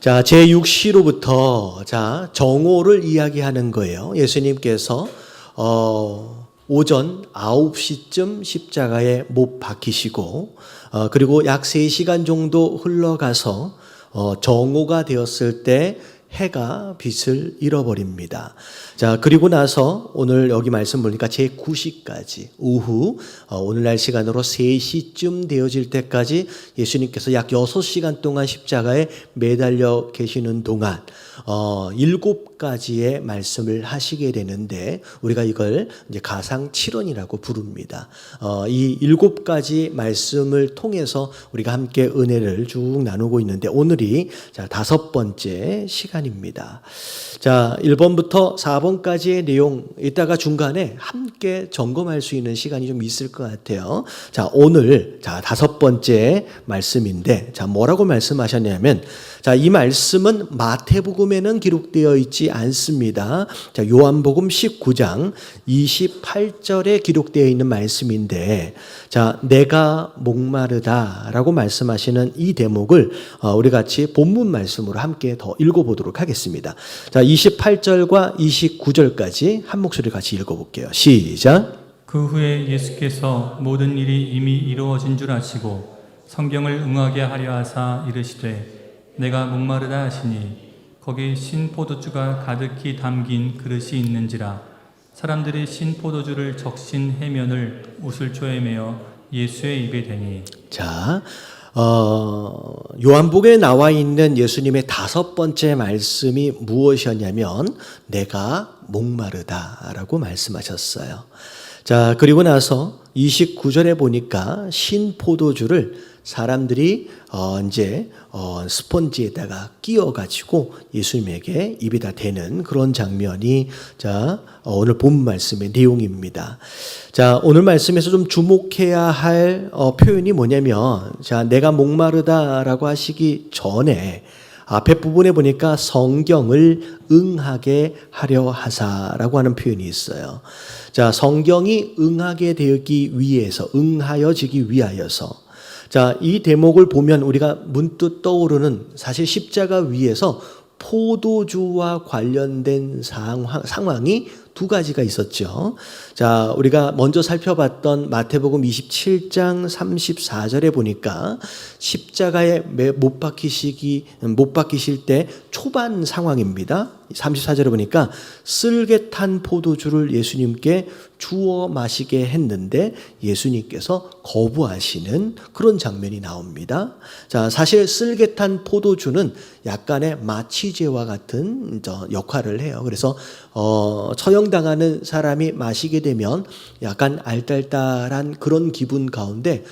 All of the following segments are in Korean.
자, 제6시로부터 정오를 이야기하는 거예요. 예수님께서 오전 9시쯤 십자가에 못 박히시고 그리고 약 3시간 정도 흘러가서 정오가 되었을 때 해가 빛을 잃어버립니다. 자, 그리고 나서 오늘 여기 말씀 보니까 제9시까지 오후 오늘날 시간으로 3시쯤 되어질 때까지 예수님께서 약 6시간 동안 십자가에 매달려 계시는 동안 7가지의 말씀을 하시게 되는데 우리가 이걸 이제 가상 7원이라고 부릅니다. 이 7가지 말씀을 통해서 우리가 함께 은혜를 쭉 나누고 있는데 오늘이 5번째 시간입니다. 자, 1번부터 4번까지의 내용 이따가 중간에 함께 점검할 수 있는 시간이 좀 있을 것 같아요. 자, 오늘 5번째 말씀인데 뭐라고 말씀하셨냐면 이 말씀은 마태복음에는 기록되어 있지 않습니다. 자, 요한복음 19장 28절에 기록되어 있는 말씀인데 내가 목마르다라고 말씀하시는 이 대목을 우리 같이 본문 말씀으로 함께 더 읽어보도록 하겠습니다. 자, 28절과 29절까지 한 목소리 같이 읽어볼게요. 시작. 그 후에 예수께서 모든 일이 이미 이루어진 줄 아시고 성경을 응하게 하려 하사 이르시되 내가 목마르다 하시니 거기 신 포도주가 가득히 담긴 그릇이 있는지라. 사람들이 신 포도주를 적신 해면을 우슬초에 매어 예수의 입에 대니. 자, 요한복음에 나와 있는 예수님의 5번째 말씀이 무엇이었냐면 내가 목마르다라고 말씀하셨어요. 자, 그리고 나서 29절에 보니까 신 포도주를 사람들이 이제 스펀지에다가 끼워가지고 예수님에게 입에다 대는 그런 장면이 오늘 본 말씀의 내용입니다. 자, 오늘 말씀에서 좀 주목해야 할 표현이 뭐냐면 내가 목마르다라고 하시기 전에 앞에 부분에 보니까 성경을 응하게 하려 하사라고 하는 표현이 있어요. 자, 성경이 응하게 되기 위해서, 응하여지기 위하여서. 자, 이 대목을 보면 우리가 문득 떠오르는 사실 십자가 위에서 포도주와 관련된 상황이 2가지가 있었죠. 자, 우리가 먼저 살펴봤던 마태복음 27장 34절에 보니까 십자가에 못 박히실 때 초반 상황입니다. 34절에 보니까 쓸개 탄 포도주를 예수님께 주어 마시게 했는데 예수님께서 거부하시는 그런 장면이 나옵니다. 자, 사실 쓸개 탄 포도주는 약간의 마취제와 같은 역할을 해요. 그래서 처형당하는 사람이 마시게 되면 약간 알딸딸한 그런 기분 가운데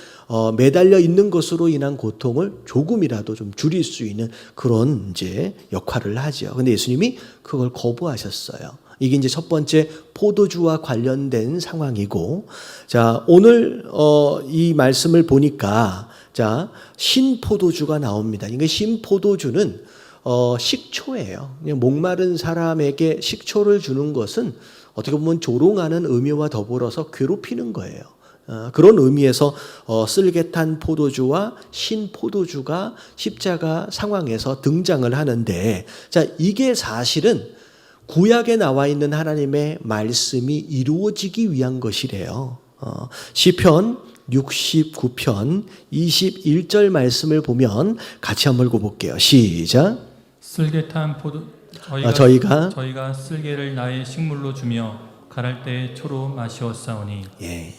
매달려 있는 것으로 인한 고통을 조금이라도 좀 줄일 수 있는 그런 이제 역할을 하죠. 근데 예수님이 그걸 거부하셨어요. 이게 이제 첫 번째 포도주와 관련된 상황이고, 자, 오늘 이 말씀을 보니까 신 포도주가 나옵니다. 이게 신 포도주는 식초예요. 그냥 목마른 사람에게 식초를 주는 것은 어떻게 보면 조롱하는 의미와 더불어서 괴롭히는 거예요. 그런 의미에서 쓸개 탄 포도주와 신 포도주가 십자가 상황에서 등장을 하는데, 자, 이게 사실은 구약에 나와 있는 하나님의 말씀이 이루어지기 위한 것이래요. 시편 69편 21절 말씀을 보면 같이 한번 읽어볼게요. 시작. 쓸개 탄 포도 저희가 쓸개를 나의 식물로 주며 가랄 때의 초로 마시었사오니. 예.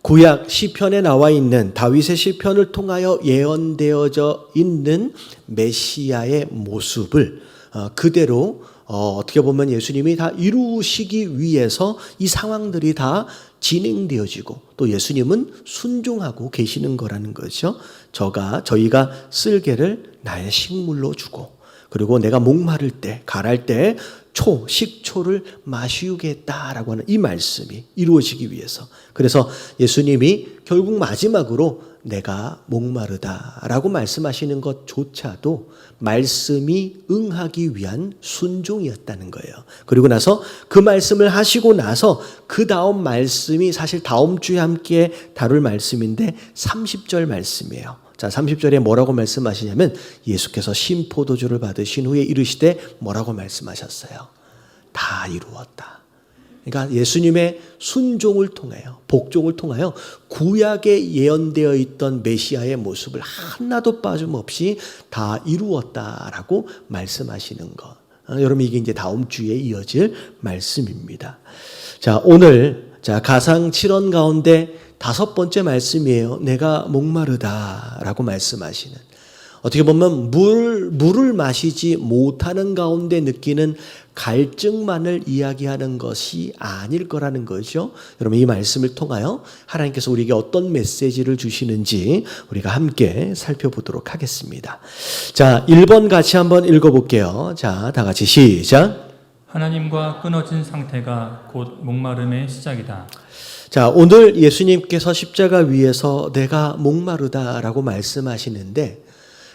구약 시편에 나와 있는 다윗의 시편을 통하여 예언되어져 있는 메시아의 모습을 그대로 어떻게 보면 예수님이 다 이루시기 위해서 이 상황들이 다 진행되어지고 또 예수님은 순종하고 계시는 거라는 거죠. 저희가 쓸개를 나의 식물로 주고 그리고 내가 목마를 때 가랄 때 식초를 마시우겠다라고 하는 이 말씀이 이루어지기 위해서. 그래서 예수님이 결국 마지막으로 내가 목마르다라고 말씀하시는 것조차도 말씀이 응하기 위한 순종이었다는 거예요. 그리고 나서 그 말씀을 하시고 나서 그 다음 말씀이 사실 다음 주에 함께 다룰 말씀인데 30절 말씀이에요. 자, 30절에 뭐라고 말씀하시냐면 예수께서 신포도주를 받으신 후에 이르시되 뭐라고 말씀하셨어요? 다 이루었다. 그러니까 예수님의 순종을 통하여, 복종을 통하여 구약에 예언되어 있던 메시아의 모습을 하나도 빠짐없이 다 이루었다라고 말씀하시는 것. 여러분, 이게 이제 다음 주에 이어질 말씀입니다. 자, 오늘 가상 7원 가운데 5번째 말씀이에요. 내가 목마르다라고 말씀하시는. 어떻게 보면 물을 마시지 못하는 가운데 느끼는 갈증만을 이야기하는 것이 아닐 거라는 거죠. 여러분, 이 말씀을 통하여 하나님께서 우리에게 어떤 메시지를 주시는지 우리가 함께 살펴보도록 하겠습니다. 자, 1번 같이 한번 읽어볼게요. 자, 다 같이 시작. 하나님과 끊어진 상태가 곧 목마름의 시작이다. 자, 오늘 예수님께서 십자가 위에서 내가 목마르다라고 말씀하시는데,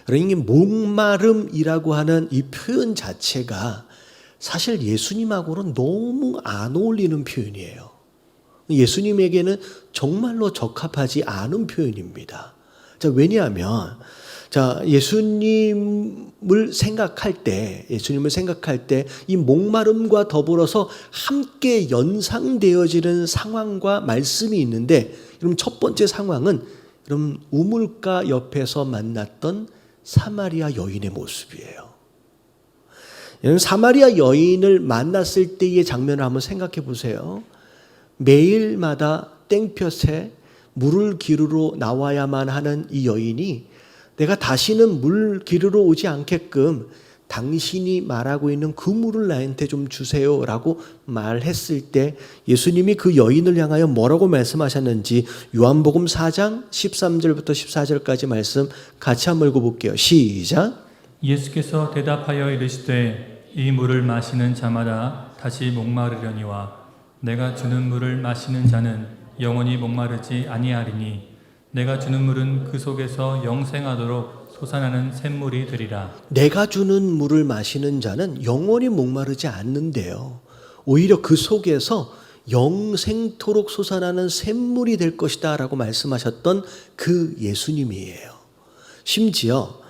이 목마름이라고 하는 이 표현 자체가 사실 예수님하고는 너무 안 어울리는 표현이에요. 예수님에게는 정말로 적합하지 않은 표현입니다. 자, 왜냐하면 예수님을 생각할 때 이 목마름과 더불어서 함께 연상되어지는 상황과 말씀이 있는데, 그럼 첫 번째 상황은 그럼 우물가 옆에서 만났던 사마리아 여인의 모습이에요. 사마리아 여인을 만났을 때의 장면을 한번 생각해 보세요. 매일마다 땡볕에 물을 기르러 나와야만 하는 이 여인이 내가 다시는 물 기르러 오지 않게끔 당신이 말하고 있는 그 물을 나한테 좀 주세요라고 말했을 때 예수님이 그 여인을 향하여 뭐라고 말씀하셨는지 요한복음 4장 13절부터 14절까지 말씀 같이 한번 읽어볼게요. 시작. 예수께서 대답하여 이르시되 이 물을 마시는 자마다 다시 목마르려니와 내가 주는 물을 마시는 자는 영원히 목마르지 아니하리니 내가 주는 물은 그 속에서 영생하도록 솟아나는 샘물이 되리라. 내가 주는 물을 마시는 자는 영원히 목마르지 않는데요. 오히려 그 속에서 영생토록 솟아나는 샘물이 될 것이다 라고 말씀하셨던 그 예수님이에요. 심지어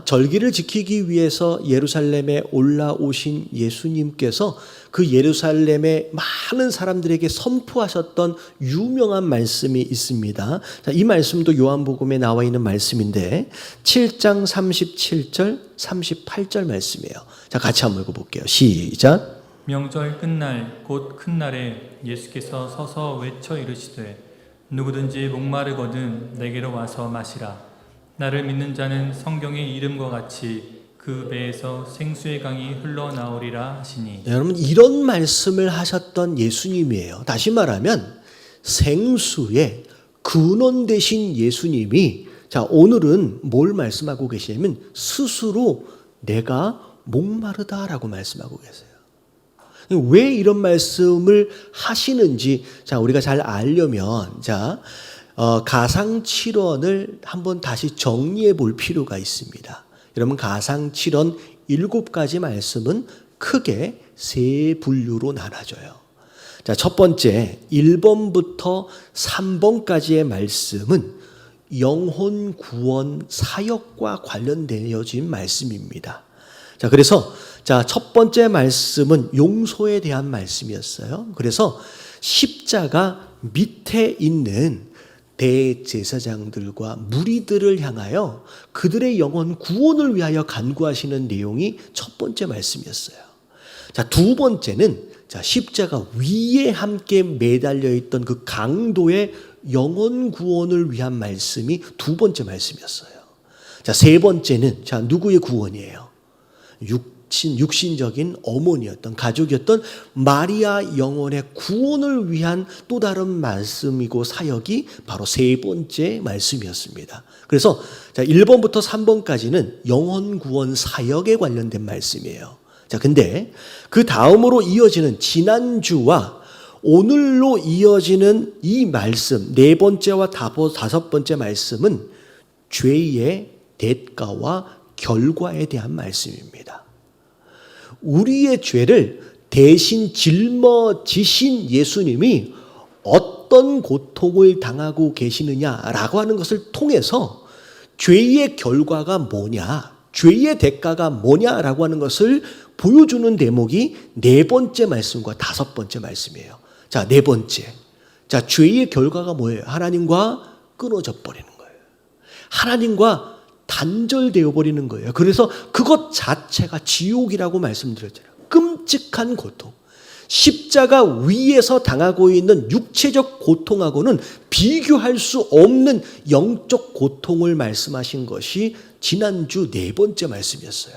절기를 지키기 위해서 예루살렘에 올라오신 예수님께서 그 예루살렘의 많은 사람들에게 선포하셨던 유명한 말씀이 있습니다. 이 말씀도 요한복음에 나와 있는 말씀인데 7장 37절 38절 말씀이에요. 자, 같이 한번 읽어볼게요. 시작. 명절 끝날 곧 큰 날에 예수께서 서서 외쳐 이르시되 누구든지 목마르거든 내게로 와서 마시라. 나를 믿는 자는 성경의 이름과 같이 그 배에서 생수의 강이 흘러나오리라 하시니. 여러분, 이런 말씀을 하셨던 예수님이에요. 다시 말하면 생수의 근원 되신 예수님이 오늘은 뭘 말씀하고 계시냐면 스스로 내가 목마르다라고 말씀하고 계세요. 왜 이런 말씀을 하시는지 우리가 잘 알려면 가상 7원을 한번 다시 정리해 볼 필요가 있습니다. 여러분, 가상 7원 7가지 말씀은 크게 3분류로 나눠져요. 첫 번째 1번부터 3번까지의 말씀은 영혼 구원 사역과 관련되어진 말씀입니다. 그래서 첫 번째 말씀은 용서에 대한 말씀이었어요. 그래서 십자가 밑에 있는 대제사장들과 무리들을 향하여 그들의 영혼 구원을 위하여 간구하시는 내용이 첫 번째 말씀이었어요. 두 번째는 십자가 위에 함께 매달려 있던 그 강도의 영혼 구원을 위한 말씀이 두 번째 말씀이었어요. 세 번째는 누구의 구원이에요? 육신적인 어머니였던 가족이었던 마리아 영혼의 구원을 위한 또 다른 말씀이고 사역이 바로 세 번째 말씀이었습니다. 그래서 1번부터 3번까지는 영혼 구원 사역에 관련된 말씀이에요. 근데 그 다음으로 이어지는 지난주와 오늘로 이어지는 이 말씀, 네 번째와 다섯 번째 말씀은 죄의 대가와 결과에 대한 말씀입니다. 우리의 죄를 대신 짊어지신 예수님이 어떤 고통을 당하고 계시느냐라고 하는 것을 통해서 죄의 결과가 뭐냐, 죄의 대가가 뭐냐라고 하는 것을 보여주는 대목이 네 번째 말씀과 다섯 번째 말씀이에요. 자, 네 번째. 자, 죄의 결과가 뭐예요? 하나님과 끊어져 버리는 거예요. 하나님과 단절되어 버리는 거예요. 그래서 그것 자체가 지옥이라고 말씀드렸잖아요. 끔찍한 고통. 십자가 위에서 당하고 있는 육체적 고통하고는 비교할 수 없는 영적 고통을 말씀하신 것이 지난주 네 번째 말씀이었어요.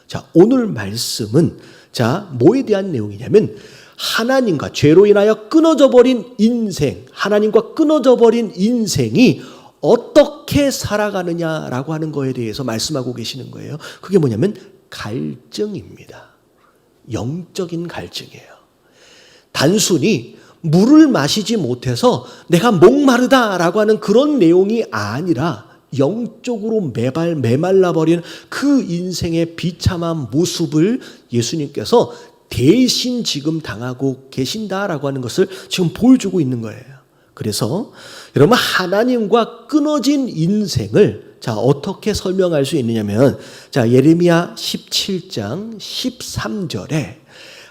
자, 오늘 말씀은 자, 뭐에 대한 내용이냐면 하나님과 죄로 인하여 끊어져 버린 인생, 하나님과 끊어져 버린 인생이 어떻게 살아가느냐라고 하는 거에 대해서 말씀하고 계시는 거예요. 그게 뭐냐면 갈증입니다. 영적인 갈증이에요. 단순히 물을 마시지 못해서 내가 목마르다라고 하는 그런 내용이 아니라 영적으로 메말라버린 그 인생의 비참한 모습을 예수님께서 대신 지금 당하고 계신다라고 하는 것을 지금 보여주고 있는 거예요. 그래서 여러분, 하나님과 끊어진 인생을 자, 어떻게 설명할 수 있느냐면, 자, 예레미야 17장 13절에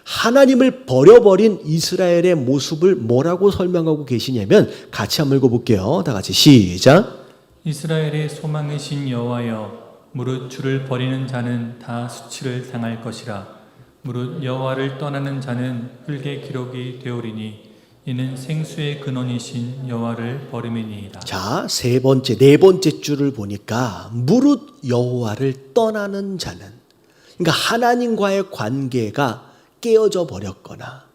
하나님을 버려버린 이스라엘의 모습을 뭐라고 설명하고 계시냐면, 같이 한번 읽어볼게요. 다 같이 시작. 이스라엘의 소망이신 여호와여, 무릇 주를 버리는 자는 다 수치를 당할 것이라. 무릇 여호와를 떠나는 자는 흙의 기록이 되오리니 이는 생수의 근원이신 여호와를 버림이니이다. 자, 세 번째, 네 번째 줄을 보니까 무릇 여호와를 떠나는 자는, 그러니까 하나님과의 관계가 깨어져 버렸거나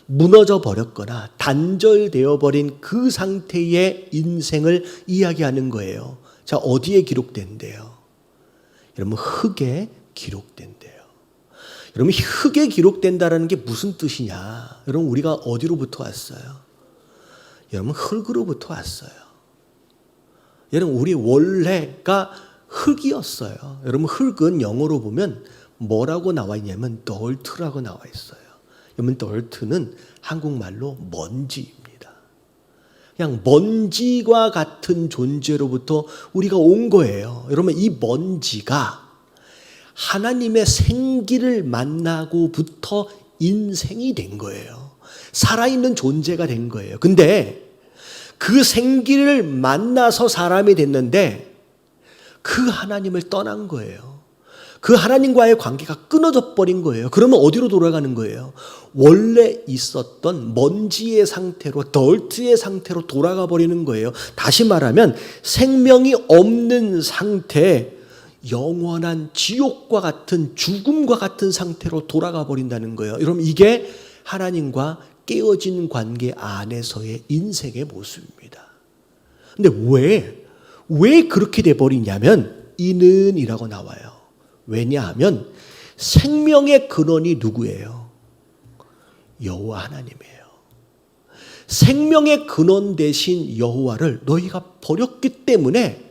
무너져 버렸거나 단절되어 버린 그 상태의 인생을 이야기하는 거예요. 자, 어디에 기록된대요? 여러분, 흙에 기록된대요. 여러분, 흙에 기록된다라는 게 무슨 뜻이냐? 여러분, 우리가 어디로부터 왔어요? 여러분, 흙으로부터 왔어요. 여러분, 우리 원래가 흙이었어요. 여러분, 흙은 영어로 보면 뭐라고 나와 있냐면 덜트라고 나와 있어요. 여러분, 덜트는 한국말로 먼지입니다. 그냥 먼지와 같은 존재로부터 우리가 온 거예요. 여러분, 이 먼지가 하나님의 생기를 만나고부터 인생이 된 거예요. 살아있는 존재가 된 거예요. 근데 그 생기를 만나서 사람이 됐는데 그 하나님을 떠난 거예요. 그 하나님과의 관계가 끊어져 버린 거예요. 그러면 어디로 돌아가는 거예요? 원래 있었던 먼지의 상태로, 덜트의 상태로 돌아가 버리는 거예요. 다시 말하면 생명이 없는 상태, 영원한 지옥과 같은, 죽음과 같은 상태로 돌아가 버린다는 거예요. 여러분, 이게 하나님과 깨어진 관계 안에서의 인생의 모습입니다. 근데 왜 그렇게 돼버리냐면 이는이라고 나와요. 왜냐하면 생명의 근원이 누구예요? 여호와 하나님이에요. 생명의 근원 대신 여호와를 너희가 버렸기 때문에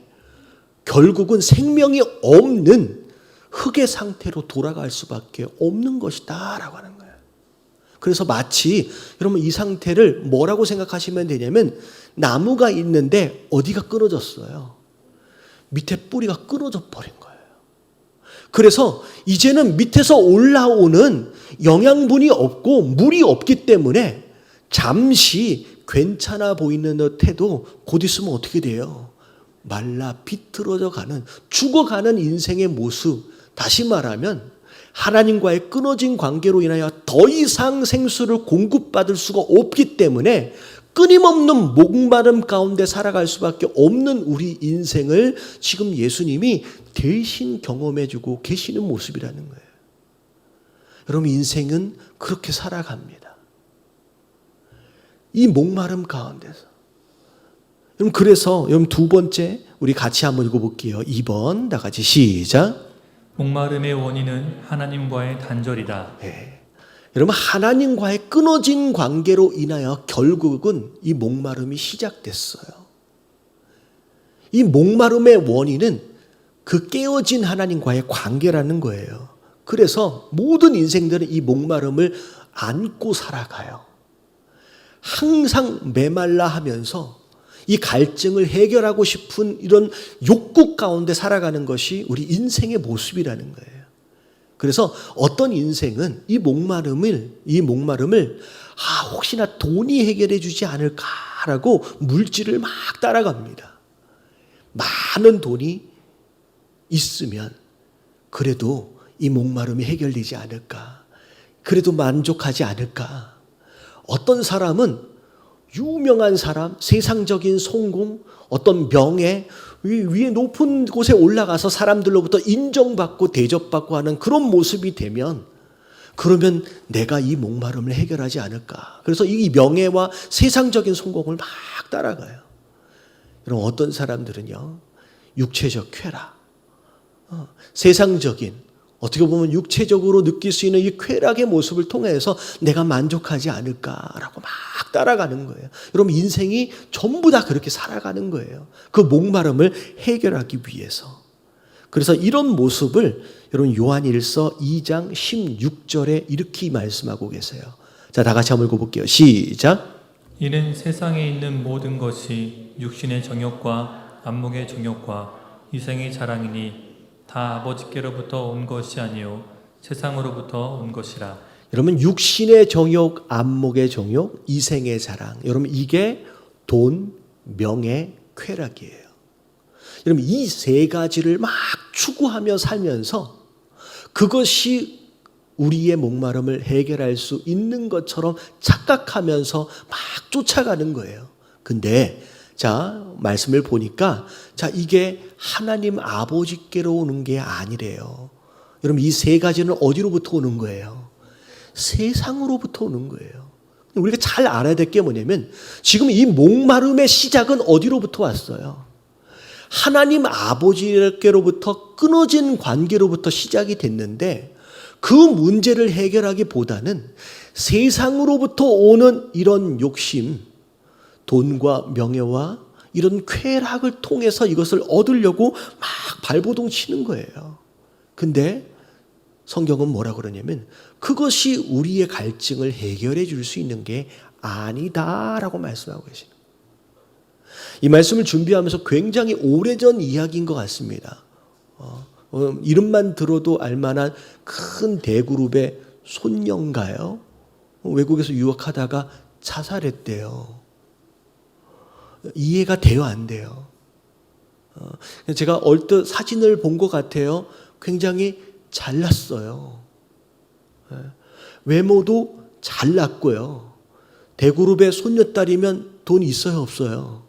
결국은 생명이 없는 흙의 상태로 돌아갈 수밖에 없는 것이다 라고 하는 거예요. 그래서 마치 여러분, 이 상태를 뭐라고 생각하시면 되냐면 나무가 있는데 어디가 끊어졌어요? 밑에 뿌리가 끊어져 버린 거예요. 그래서 이제는 밑에서 올라오는 영양분이 없고 물이 없기 때문에 잠시 괜찮아 보이는 듯해도 곧 있으면 어떻게 돼요? 말라 비틀어져 가는, 죽어가는 인생의 모습. 다시 말하면 하나님과의 끊어진 관계로 인하여 더 이상 생수를 공급받을 수가 없기 때문에 끊임없는 목마름 가운데 살아갈 수밖에 없는 우리 인생을 지금 예수님이 대신 경험해주고 계시는 모습이라는 거예요. 여러분, 인생은 그렇게 살아갑니다. 이 목마름 가운데서. 여러분, 그래서 여러분, 두 번째 우리 같이 한번 읽어볼게요. 2번 다 같이 시작. 목마름의 원인은 하나님과의 단절이다. 네. 여러분, 하나님과의 끊어진 관계로 인하여 결국은 이 목마름이 시작됐어요. 이 목마름의 원인은 그 깨어진 하나님과의 관계라는 거예요. 그래서 모든 인생들은 이 목마름을 안고 살아가요. 항상 메말라 하면서 이 갈증을 해결하고 싶은 이런 욕구 가운데 살아가는 것이 우리 인생의 모습이라는 거예요. 그래서 어떤 인생은 이 목마름을 혹시나 돈이 해결해 주지 않을까라고 물질을 막 따라갑니다. 많은 돈이 있으면 그래도 이 목마름이 해결되지 않을까? 그래도 만족하지 않을까? 어떤 사람은 유명한 사람, 세상적인 성공, 어떤 명예, 위에 높은 곳에 올라가서 사람들로부터 인정받고 대접받고 하는 그런 모습이 되면 그러면 내가 이 목마름을 해결하지 않을까? 그래서 이 명예와 세상적인 성공을 막 따라가요. 그럼 어떤 사람들은요, 육체적 쾌락, 세상적인 어떻게 보면 육체적으로 느낄 수 있는 이 쾌락의 모습을 통해서 내가 만족하지 않을까라고 막 따라가는 거예요. 여러분 인생이 전부 다 그렇게 살아가는 거예요. 그 목마름을 해결하기 위해서. 그래서 이런 모습을 여러분 요한일서 2장 16절에 이렇게 말씀하고 계세요. 자, 다 같이 한번 읽어볼게요. 시작. 이는 세상에 있는 모든 것이 육신의 정욕과 안목의 정욕과 이생의 자랑이니 다 아버지께로부터 온 것이 아니요 세상으로부터 온 것이라. 여러분 육신의 정욕, 안목의 정욕, 이생의 자랑. 여러분 이게 돈, 명예, 쾌락이에요. 여러분 이 세 가지를 막 추구하며 살면서 그것이 우리의 목마름을 해결할 수 있는 것처럼 착각하면서 막 쫓아가는 거예요. 근데 자, 말씀을 보니까 자, 이게 하나님 아버지께로 오는 게 아니래요. 여러분 이 세 가지는 어디로부터 오는 거예요? 세상으로부터 오는 거예요. 우리가 잘 알아야 될 게 뭐냐면 지금 이 목마름의 시작은 어디로부터 왔어요? 하나님 아버지께로부터 끊어진 관계로부터 시작이 됐는데 그 문제를 해결하기보다는 세상으로부터 오는 이런 욕심, 돈과 명예와 이런 쾌락을 통해서 이것을 얻으려고 막 발버둥 치는 거예요. 근데 성경은 뭐라 그러냐면 그것이 우리의 갈증을 해결해 줄 수 있는 게 아니다라고 말씀하고 계시는 거예요. 이 말씀을 준비하면서 굉장히 오래전 이야기인 것 같습니다. 이름만 들어도 알만한 큰 대그룹의 손녀인가요? 외국에서 유학하다가 자살했대요. 이해가 돼요, 안 돼요? 제가 얼핏 사진을 본 것 같아요. 굉장히 잘났어요. 외모도 잘났고요. 대그룹의 손녀딸이면 돈 있어요, 없어요?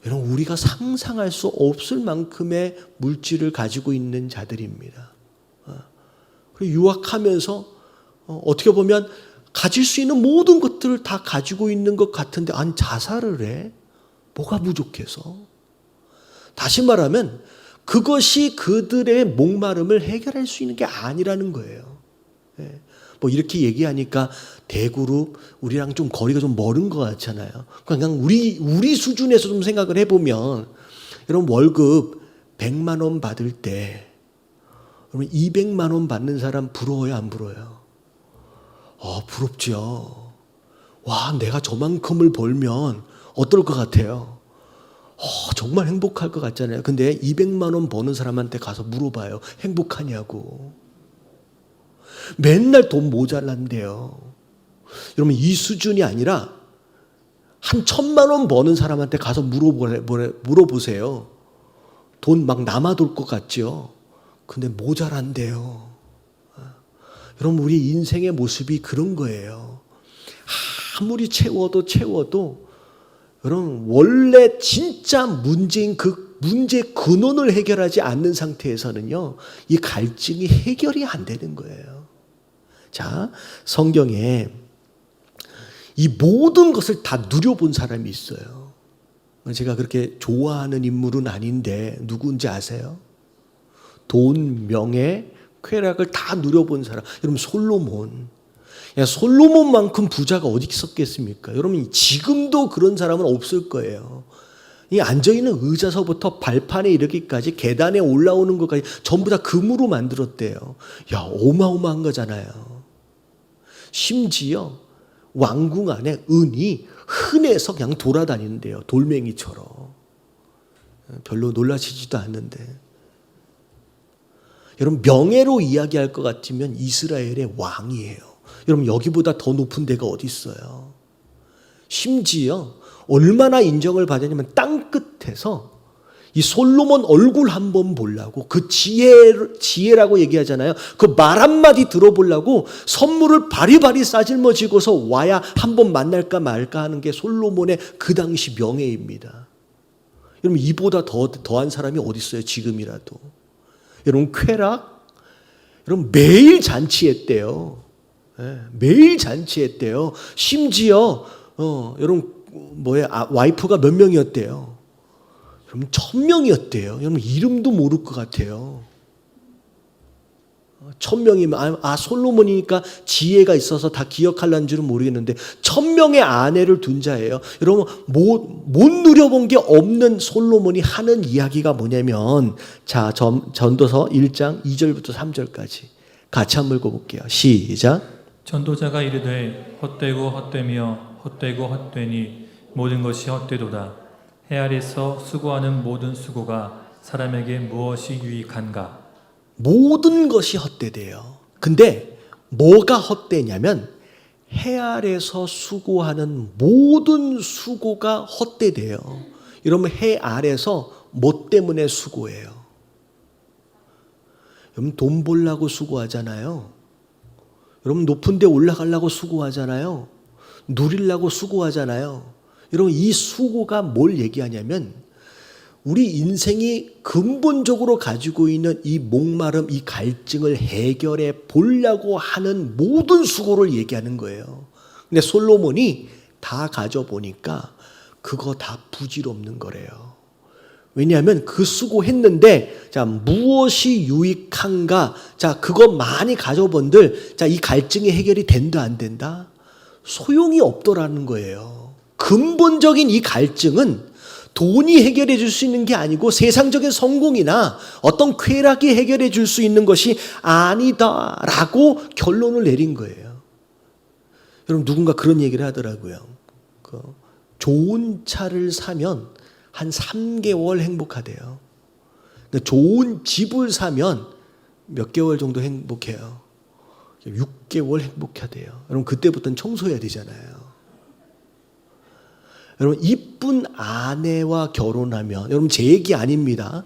여러분 우리가 상상할 수 없을 만큼의 물질을 가지고 있는 자들입니다. 그리고 유학하면서 어떻게 보면 가질 수 있는 모든 것들을 다 가지고 있는 것 같은데 아니 자살을 해? 뭐가 부족해서? 다시 말하면 그것이 그들의 목마름을 해결할 수 있는 게 아니라는 거예요. 뭐 이렇게 얘기하니까 대그룹 우리랑 좀 거리가 좀 멀은 것 같잖아요. 그냥 우리 수준에서 좀 생각을 해보면 여러분 월급 100만 원 받을 때 여러분 200만 원 받는 사람 부러워요, 안 부러워요? 부럽죠. 와, 내가 저만큼을 벌면 어떨 것 같아요? 정말 행복할 것 같잖아요. 근데 200만 원 버는 사람한테 가서 물어봐요. 행복하냐고. 맨날 돈 모자란대요. 여러분 이 수준이 아니라 한 1,000만 원 버는 사람한테 가서 물어보세요. 돈 막 남아돌 것 같죠? 근데 모자란대요. 여러분 우리 인생의 모습이 그런 거예요. 아무리 채워도 여러분 원래 진짜 문제인 그 문제 근원을 해결하지 않는 상태에서는요 이 갈증이 해결이 안 되는 거예요. 자, 성경에 이 모든 것을 다 누려본 사람이 있어요. 제가 그렇게 좋아하는 인물은 아닌데 누구인지 아세요? 돈, 명예, 쾌락을 다 누려본 사람. 여러분 솔로몬. 솔로몬만큼 부자가 어디 있었겠습니까? 여러분 지금도 그런 사람은 없을 거예요. 이 앉아있는 의자서부터 발판에 이르기까지 계단에 올라오는 것까지 전부 다 금으로 만들었대요. 야, 어마어마한 거잖아요. 심지어 왕궁 안에 은이 흔해서 그냥 돌아다니는데요. 돌멩이처럼. 별로 놀라시지도 않는데. 여러분, 명예로 이야기할 것 같으면 이스라엘의 왕이에요. 여러분, 여기보다 더 높은 데가 어디 있어요? 심지어 얼마나 인정을 받았냐면 땅 끝에서 이 솔로몬 얼굴 한번 보려고, 그 지혜라고 얘기하잖아요. 그 말 한마디 들어보려고 선물을 바리바리 싸질머지고서 와야 한번 만날까 말까 하는 게 솔로몬의 그 당시 명예입니다. 여러분, 이보다 더한 사람이 어디 있어요? 지금이라도. 여러분, 쾌락? 여러분, 매일 잔치했대요. 매일 잔치했대요. 심지어 여러분, 와이프가 몇 명이었대요? 여러분, 1000명이었대요. 여러분, 이름도 모를 것 같아요. 1000명이면, 솔로몬이니까 지혜가 있어서 다 기억하려는 줄은 모르겠는데, 1000명의 아내를 둔 자예요. 여러분, 못 누려본 게 없는 솔로몬이 하는 이야기가 뭐냐면, 자, 전도서 1장 2절부터 3절까지 같이 한번 읽어볼게요. 시작. 전도자가 이르되 헛되고 헛되며 헛되고 헛되니 모든 것이 헛되도다. 해 아래서 수고하는 모든 수고가 사람에게 무엇이 유익한가? 모든 것이 헛되대요. 근데 뭐가 헛되냐면 해 아래서 수고하는 모든 수고가 헛되대요. 여러분, 해 아래서 뭐 때문에 수고해요? 여러분, 돈 벌려고 수고하잖아요. 여러분, 높은 데 올라가려고 수고하잖아요. 누리려고 수고하잖아요. 여러분, 이 수고가 뭘 얘기하냐면 우리 인생이 근본적으로 가지고 있는 이 목마름, 이 갈증을 해결해 보려고 하는 모든 수고를 얘기하는 거예요. 근데 솔로몬이 다 가져보니까 그거 다 부질없는 거래요. 왜냐하면 그 수고했는데, 자, 무엇이 유익한가? 자, 그거 많이 가져본들, 자, 이 갈증이 해결이 된다, 안 된다? 소용이 없더라는 거예요. 근본적인 이 갈증은 돈이 해결해 줄 수 있는 게 아니고 세상적인 성공이나 어떤 쾌락이 해결해 줄 수 있는 것이 아니다라고 결론을 내린 거예요. 여러분, 누군가 그런 얘기를 하더라고요. 좋은 차를 사면 한 3개월 행복하대요. 좋은 집을 사면 몇 개월 정도 행복해요. 6개월 행복하대요. 여러분, 그때부터는 청소해야 되잖아요. 여러분, 이쁜 아내와 결혼하면, 여러분, 제 얘기 아닙니다.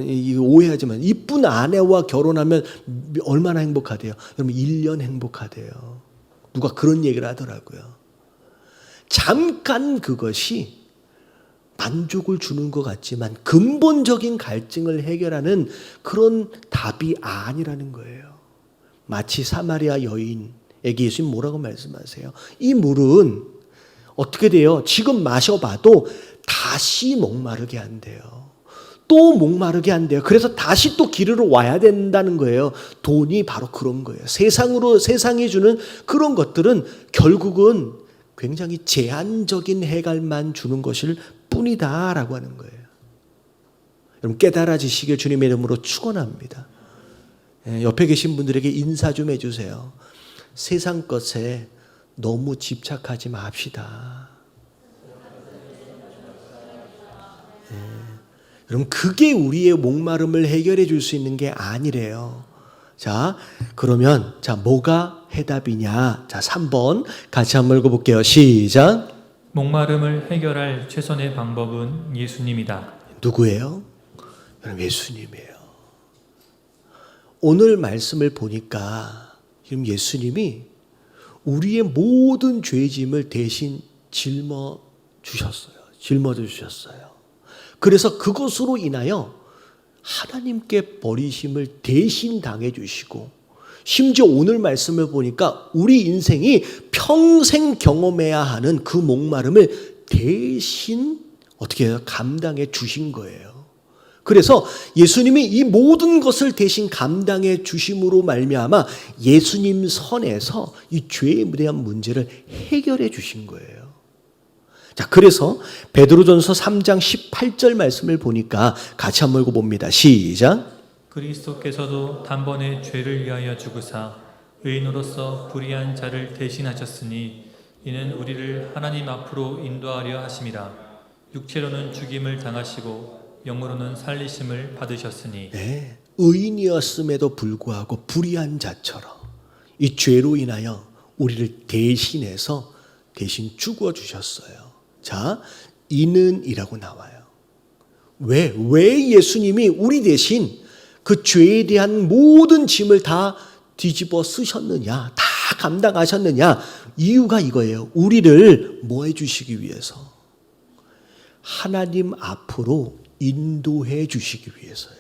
이거 오해하지만, 이쁜 아내와 결혼하면 얼마나 행복하대요? 여러분, 1년 행복하대요. 누가 그런 얘기를 하더라고요. 잠깐 그것이 만족을 주는 것 같지만 근본적인 갈증을 해결하는 그런 답이 아니라는 거예요. 마치 사마리아 여인에게 예수님 뭐라고 말씀하세요? 이 물은 어떻게 돼요? 지금 마셔봐도 다시 목마르게 한대요. 또 목마르게 한대요. 그래서 다시 또 기르러 와야 된다는 거예요. 돈이 바로 그런 거예요. 세상이 주는 그런 것들은 결국은 굉장히 제한적인 해결만 주는 것일 뿐이다라고 하는 거예요. 여러분, 깨달아지시길 주님의 이름으로 축원합니다. 옆에 계신 분들에게 인사 좀 해주세요. 세상 것에 너무 집착하지 맙시다. 여러분, 그게 우리의 목마름을 해결해 줄 수 있는 게 아니래요. 자, 그러면 뭐가 해답이냐? 자, 3번 같이 한번 읽어볼게요. 시작. 목마름을 해결할 최선의 방법은 예수님이다. 누구예요? 여러분, 예수님이에요. 오늘 말씀을 보니까 예수님이 우리의 모든 죄짐을 대신 짊어주셨어요. 그래서 그것으로 인하여 하나님께 버리심을 대신 당해주시고, 심지어 오늘 말씀을 보니까 우리 인생이 평생 경험해야 하는 그 목마름을 대신 어떻게 해요? 감당해 주신 거예요. 그래서 예수님이 이 모든 것을 대신 감당해 주심으로 말미암아 예수님 선에서 이 죄에 대한 문제를 해결해 주신 거예요. 자, 그래서 베드로전서 3장 18절 말씀을 보니까 같이 한번 읽어봅니다. 시작. 그리스도께서도 단번에 죄를 위하여 죽으사 의인으로서 불의한 자를 대신하셨으니 이는 우리를 하나님 앞으로 인도하려 하심이라. 육체로는 죽임을 당하시고 영으로는 살리심을 받으셨으니. 네, 의인이었음에도 불구하고 불의한 자처럼 이 죄로 인하여 우리를 대신해서 대신 죽어주셨어요. 자, 이는이라고 나와요. 왜 예수님이 우리 대신 그 죄에 대한 모든 짐을 다 뒤집어 쓰셨느냐, 다 감당하셨느냐? 이유가 이거예요. 우리를 뭐 해주시기 위해서? 하나님 앞으로 인도해 주시기 위해서예요.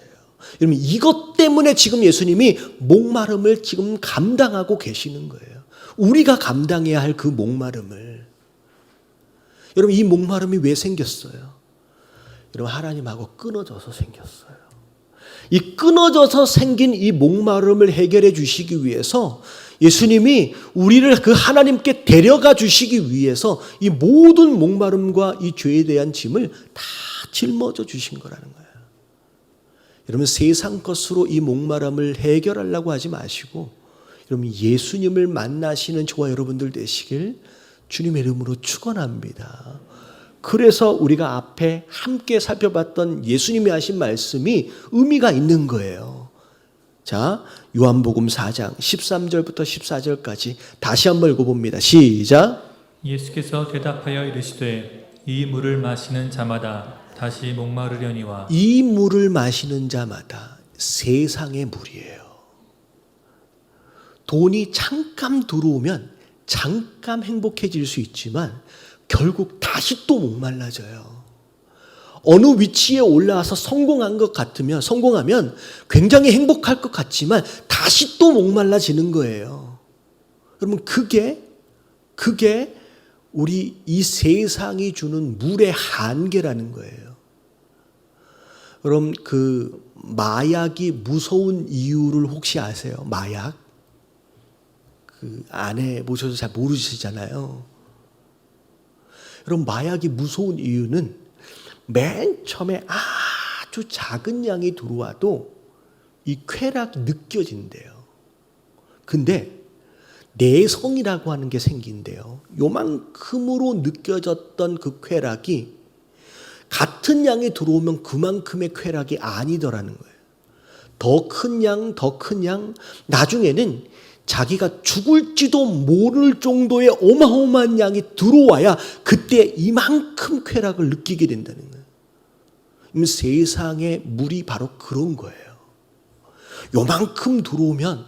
여러분, 이것 때문에 지금 예수님이 목마름을 지금 감당하고 계시는 거예요. 우리가 감당해야 할 그 목마름을. 여러분, 이 목마름이 왜 생겼어요? 여러분, 하나님하고 끊어져서 생겼어요. 이 끊어져서 생긴 이 목마름을 해결해 주시기 위해서 예수님이 우리를 그 하나님께 데려가 주시기 위해서 이 모든 목마름과 이 죄에 대한 짐을 다 짊어져 주신 거라는 거예요. 여러분, 세상 것으로 이 목마름을 해결하려고 하지 마시고 여러분, 예수님을 만나시는 저와 여러분들 되시길 주님의 이름으로 축원합니다. 그래서 우리가 앞에 함께 살펴봤던 예수님이 하신 말씀이 의미가 있는 거예요. 자, 요한복음 4장 13절부터 14절까지 다시 한번 읽어봅니다. 시작. 예수께서 대답하여 이르시되 이 물을 마시는 자마다 다시 목마르려니와. 이 물을 마시는 자마다 세상의 물이에요. 돈이 잠깐 들어오면 잠깐 행복해질 수 있지만 결국 다시 또 목말라져요. 어느 위치에 올라와서 성공하면 굉장히 행복할 것 같지만 다시 또 목말라지는 거예요. 여러분, 그게 우리 이 세상이 주는 물의 한계라는 거예요. 여러분, 그 마약이 무서운 이유를 혹시 아세요? 마약? 그 안에 보셔서 잘 모르시잖아요. 여러분, 마약이 무서운 이유는 맨 처음에 아주 작은 양이 들어와도 이 쾌락이 느껴진대요. 근데 내성이라고 하는 게 생긴대요. 요만큼으로 느껴졌던 그 쾌락이 같은 양이 들어오면 그만큼의 쾌락이 아니더라는 거예요. 더 큰 양, 나중에는 자기가 죽을지도 모를 정도의 어마어마한 양이 들어와야 그때 이만큼 쾌락을 느끼게 된다는 거예요. 세상의 물이 바로 그런 거예요. 요만큼 들어오면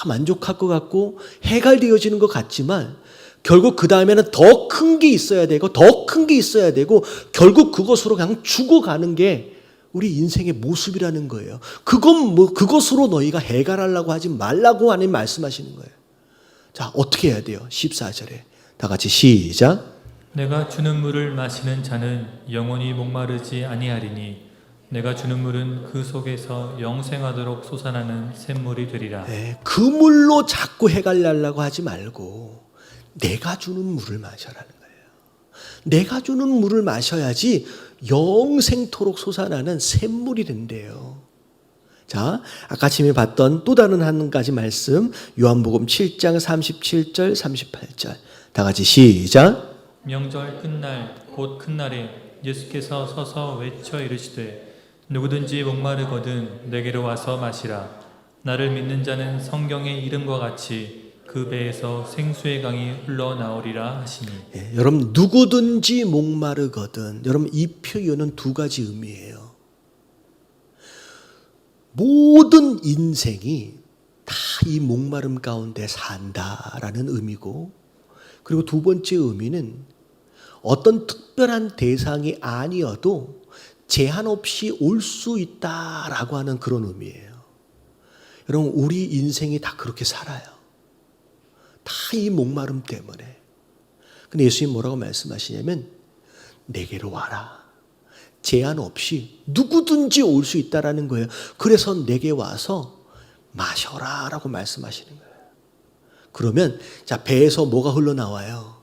만족할 것 같고 해갈되어지는 것 같지만 결국 그 다음에는 더 큰 게 있어야 되고 더 큰 게 있어야 되고 결국 그것으로 그냥 죽어가는 게 우리 인생의 모습이라는 거예요. 그것으로 너희가 해결하려고 하지 말라고 하나님 말씀하시는 거예요. 자, 어떻게 해야 돼요? 14절에 다 같이 시작. 내가 주는 물을 마시는 자는 영원히 목마르지 아니하리니 내가 주는 물은 그 속에서 영생하도록 솟아나는 샘물이 되리라. 네, 그 물로 자꾸 해결하려고 하지 말고 내가 주는 물을 마셔라는 거예요. 내가 주는 물을 마셔야지 영생토록 솟아나는 샘물이 된대요. 자, 아까 아침에 봤던 또 다른 한 가지 말씀, 요한복음 7장 37절 38절 다 같이 시작. 명절 끝날 곧 큰 날에 예수께서 서서 외쳐 이르시되 누구든지 목마르거든 내게로 와서 마시라. 나를 믿는 자는 성경의 이름과 같이 그 배에서 생수의 강이 흘러나오리라 하시니. 예, 여러분, 누구든지 목마르거든. 여러분, 이 표현은 두 가지 의미예요. 모든 인생이 다 이 목마름 가운데 산다라는 의미고, 그리고 두 번째 의미는 어떤 특별한 대상이 아니어도 제한 없이 올 수 있다라고 하는 그런 의미예요. 여러분, 우리 인생이 다 그렇게 살아요. 다 이 목마름 때문에. 근데 예수님 뭐라고 말씀하시냐면 내게로 와라. 제한 없이 누구든지 올 수 있다라는 거예요. 그래서 내게 와서 마셔라 라고 말씀하시는 거예요. 그러면 자, 배에서 뭐가 흘러나와요?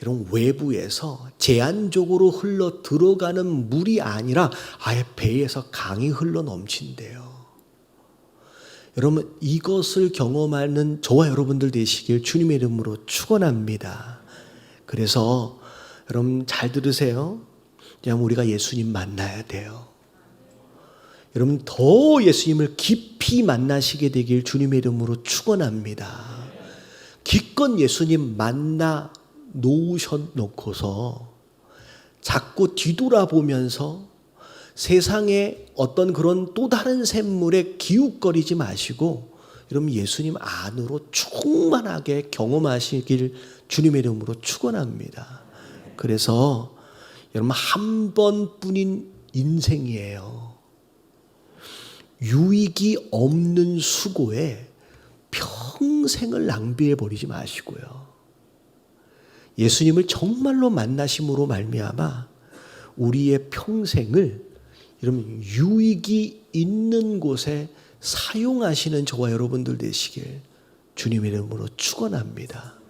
이런 외부에서 제한적으로 흘러 들어가는 물이 아니라 아예 배에서 강이 흘러 넘친대요. 여러분 이것을 경험하는 저와 여러분들 되시길 주님의 이름으로 축원합니다. 그래서 여러분 잘 들으세요. 그냥 우리가 예수님 만나야 돼요. 여러분 더 예수님을 깊이 만나시게 되길 주님의 이름으로 축원합니다. 기껏 예수님 만나 놓으셔놓고서 자꾸 뒤돌아보면서 세상에 어떤 그런 또 다른 샘물에 기웃거리지 마시고 여러분 예수님 안으로 충만하게 경험하시길 주님의 이름으로 축원합니다. 그래서 여러분 한 번뿐인 인생이에요. 유익이 없는 수고에 평생을 낭비해 버리지 마시고요. 예수님을 정말로 만나심으로 말미암아 우리의 평생을 여러분 유익이 있는 곳에 사용하시는 저와 여러분들 되시길 주님의 이름으로 축원합니다.